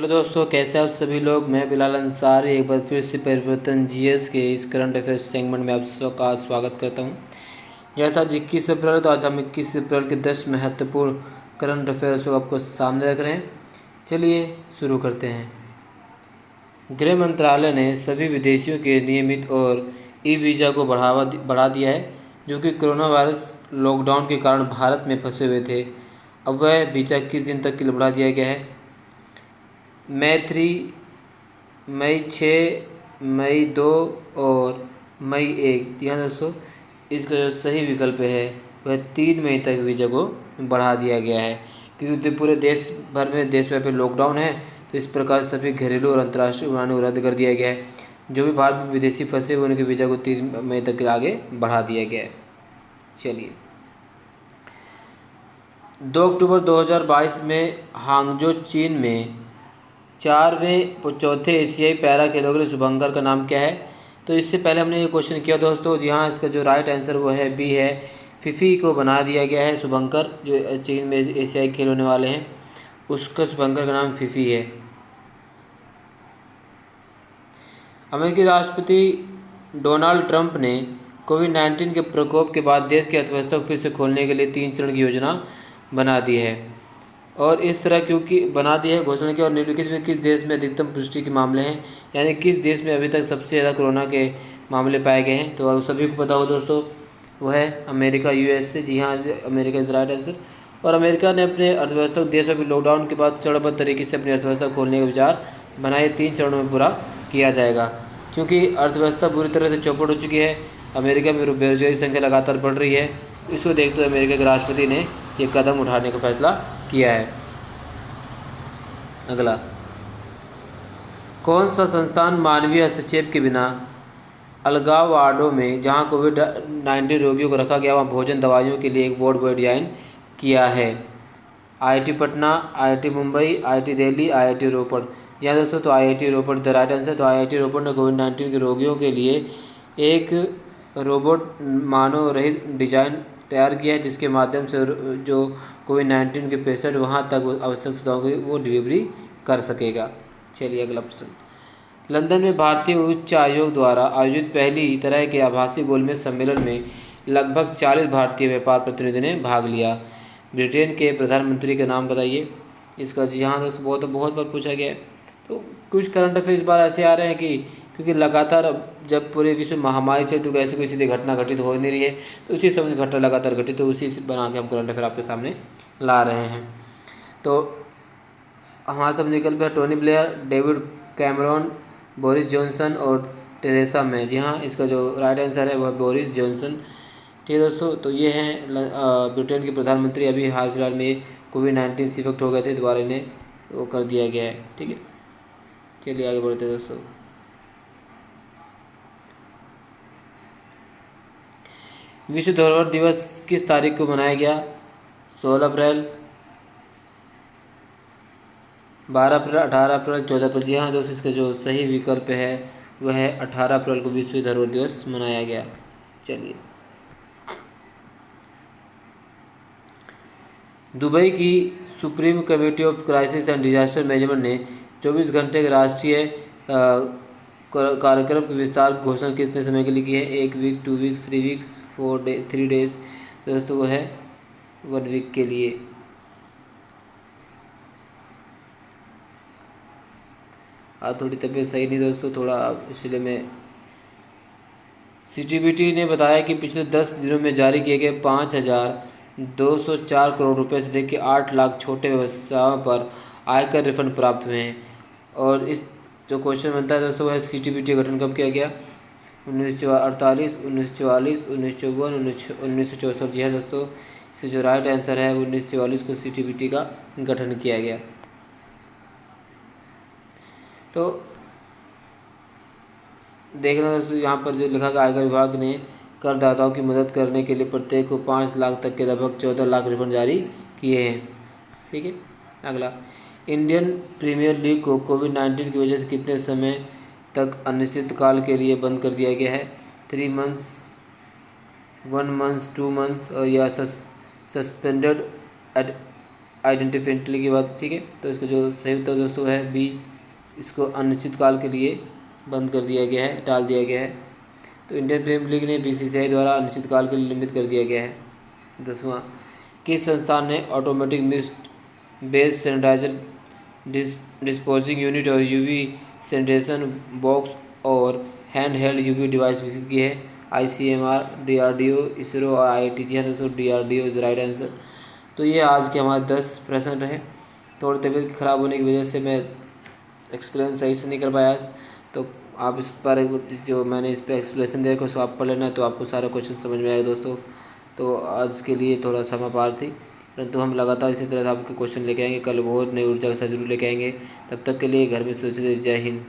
Hello दोस्तों, कैसे आप सभी लोग। मैं बिलाल अंसारी एक बार फिर से परिवर्तन जीएस के इस करंट अफेयर्स सेगमेंट में आप सबका स्वागत करता हूं। जैसा आज 21 अप्रैल, तो आज हम 21 अप्रैल के 10 महत्वपूर्ण करंट अफेयर्स को आपको सामने रख रहे हैं। चलिए शुरू करते हैं। गृह मंत्रालय ने सभी विदेशियों के नियमित और ई वीज़ा को बढ़ा दिया है, जो कि कोरोना वायरस लॉकडाउन के कारण भारत में फंसे हुए थे। अब वह वीज़ा किस दिन तक के लिए बढ़ा दिया गया है? मई 3, मई 6, मई 2 और मई 1। जी हाँ दोस्तों, इसका जो सही विकल्प है वह 3 मई तक वीज़ा को बढ़ा दिया गया है, क्योंकि पूरे देश भर में देशव्यापी लॉकडाउन है। तो इस प्रकार सभी घरेलू और अंतर्राष्ट्रीय उड़ानों को रद्द कर दिया गया है। जो भी भारत में विदेशी फंसे हुए उनके वीज़ा को 3 मई तक के आगे बढ़ा दिया गया है। चलिए, 2 अक्टूबर 2022 में हांगजो, चीन में 4वें चौथे एशियाई पैरा खेलों के लिए शुभंकर का नाम क्या है? तो इससे पहले हमने ये क्वेश्चन किया दोस्तों। यहाँ इसका जो राइट आंसर वो है बी है, फिफी को बना दिया गया है। शुभंकर जो चीन में एशियाई खेल होने वाले हैं, उसका शुभंकर का नाम फिफी है। अमेरिकी राष्ट्रपति डोनाल्ड ट्रंप ने कोविड-19 के प्रकोप के बाद देश की अर्थव्यवस्था को फिर से खोलने के लिए 3 चरण की योजना बना दी है। और इस तरह क्योंकि बना दी है घोषणा की, और निम्नलिखित में किस देश में अधिकतम पुष्टि के मामले हैं, यानी किस देश में अभी तक सबसे ज़्यादा कोरोना के मामले पाए गए हैं? तो सभी को पता हो दोस्तों, वो है अमेरिका, यूएसए। जी हाँ, अमेरिका इज राइट आंसर। और अमेरिका ने अपने अर्थव्यवस्था को देशव्यापी लॉकडाउन के बाद चरणबद्ध तरीके से अपनी अर्थव्यवस्था खोलने का विचार बनाए 3 चरणों में पूरा किया जाएगा, क्योंकि अर्थव्यवस्था बुरी तरह से चौपट हो चुकी है। अमेरिका में बेरोजगारी संख्या लगातार बढ़ रही है। इसको देखते हुए अमेरिका के राष्ट्रपति ने ये कदम उठाने का फैसला किया है। अगला, कौन सा संस्थान मानवीय हस्तक्षेप के बिना अलगाव वार्डों में जहां कोविड-19 रोगियों को रखा गया वहां भोजन दवाइयों के लिए एक बोर्ड पर डिजाइन किया है? IIT Patna, IIT Mumbai, IIT Delhi, IIT Ropar. जी हाँ दोस्तों, तो IIT Ropar the right answer. तो आईआईटी रोपड़ ने कोविड-19 के रोगियों के लिए एक रोबोट मानव रहित डिजाइन तैयार किया है, जिसके माध्यम से जो कोविड-19 के पेशेंट वहाँ तक आवश्यक सुविधाओं की वो डिलीवरी कर सकेगा। चलिए अगला प्रश्न। लंदन में भारतीय उच्च आयोग द्वारा आयोजित पहली तरह के आभासी गोलमेज सम्मेलन में लगभग 40 भारतीय व्यापार प्रतिनिधियों ने भाग लिया। ब्रिटेन के प्रधानमंत्री का नाम बताइए इसका। जी हाँ दोस्तों, बहुत बार पूछा गया है। तो कुछ करंट अफेयर इस बार ऐसे आ रहे हैं कि क्योंकि लगातार जब पूरे विश्व महामारी से तो ऐसे कोई सीधी घटना घटित हो नहीं रही है, तो उसी समय घटना लगातार घटित, तो उसी से बना के हम करंट अफेयर आपके सामने ला रहे हैं। तो हमारा सब निकल पे Tony Blair, David Cameron, Boris Johnson और टेरेसा मे। जी हाँ, इसका जो राइट आंसर है वह बोरिस जॉनसन। ठीक है दोस्तों, तो ये हैं ब्रिटेन के प्रधानमंत्री। अभी हाल फिलहाल में कोविड-19 से इफेक्ट हो गए थे, दोबारा इन्हें वो कर दिया गया है। ठीक है, चलिए आगे बढ़ते हैं दोस्तों। विश्व धरोहर दिवस किस तारीख को मनाया गया? 16 अप्रैल, 12 अप्रैल, 18 अप्रैल, 14 अप्रैल। जी हाँ दोस्तों, इसका जो सही विकल्प है वह है 18 अप्रैल को विश्व धरोहर दिवस मनाया गया। चलिए, दुबई की supreme committee of crisis and disaster management ने 24 घंटे के राष्ट्रीय कार्यक्रम के विस्तार की घोषणा कितने समय के लिए की है? 1 वीक, 2 वीक्स, 3 वीक्स, 3 डेज। दोस्तों वो है 1 वीक के लिए। आज थोड़ी तबीयत सही नहीं दोस्तों, थोड़ा इसलिए मैं। सीटीबीटी ने बताया कि पिछले 10 दिनों में जारी किए गए 5,204 करोड़ रुपए से लेकर 8 लाख छोटे व्यवसायों पर आयकर रिफंड प्राप्त हुए हैं। और इस जो क्वेश्चन बनता है दोस्तों वह सीटीबीटी गठन कब किया गया? 1948, 1944, 1954, 1964। जी है दोस्तों, इससे जो राइट आंसर है 1944 को सीटीबीटी का गठन किया गया। तो देखना दोस्तों, यहाँ पर जो लिखा गया, आयकर विभाग ने करदाताओं की मदद करने के लिए प्रत्येक को 5 लाख तक के लगभग 14 लाख रिफंड जारी किए हैं। ठीक है, अगला। इंडियन प्रीमियर लीग को कोविड-19 की वजह से कितने समय तक अनिश्चितकाल के लिए बंद कर दिया गया है? 3 मंथ्स, 1 मंथ, 2 मंथ्स, और या सस्पेंडेड आइडेंटिफेंटली की बात, ठीक है। तो इसका जो सही उत्तर दोस्तों है बी, इसको अनिश्चित काल के लिए बंद कर दिया गया है, टाल दिया गया है। तो इंडियन प्रीमियर लीग ने बीसीसीआई द्वारा अनिश्चित काल के लिए निलंबित कर दिया गया है। 10वां, किस संस्थान ने automatic mist based sanitiser disposing unit और यूवी सैनिटेशन बॉक्स और हैंड हेल्ड यूवी डिवाइस विकसित की है? आईसीएमआर, डीआरडीओ, इसरो और आईआईटी। जी हाँ दोस्तों, डीआरडीओ इज राइट आंसर। तो ये आज के हमारे 10 प्रश्न रहे। थोड़ी तबीयत खराब होने की वजह से मैं एक्सप्लेन सही से नहीं कर पाया आज, तो आप इस पर जो मैंने इस पर एक्सप्लेनेशन दिया उसको आप पढ़ लेना, तो आपको सारा क्वेश्चन समझ में आएगा दोस्तों। तो आज के लिए थोड़ा समय पार थी, परंतु हम लगातार इसी तरह से आपके क्वेश्चन लेके आएंगे। कल और नई ऊर्जा के साथ जरूर लेके आएंगे। तब तक के लिए घर में सुरक्षित, जय हिंद।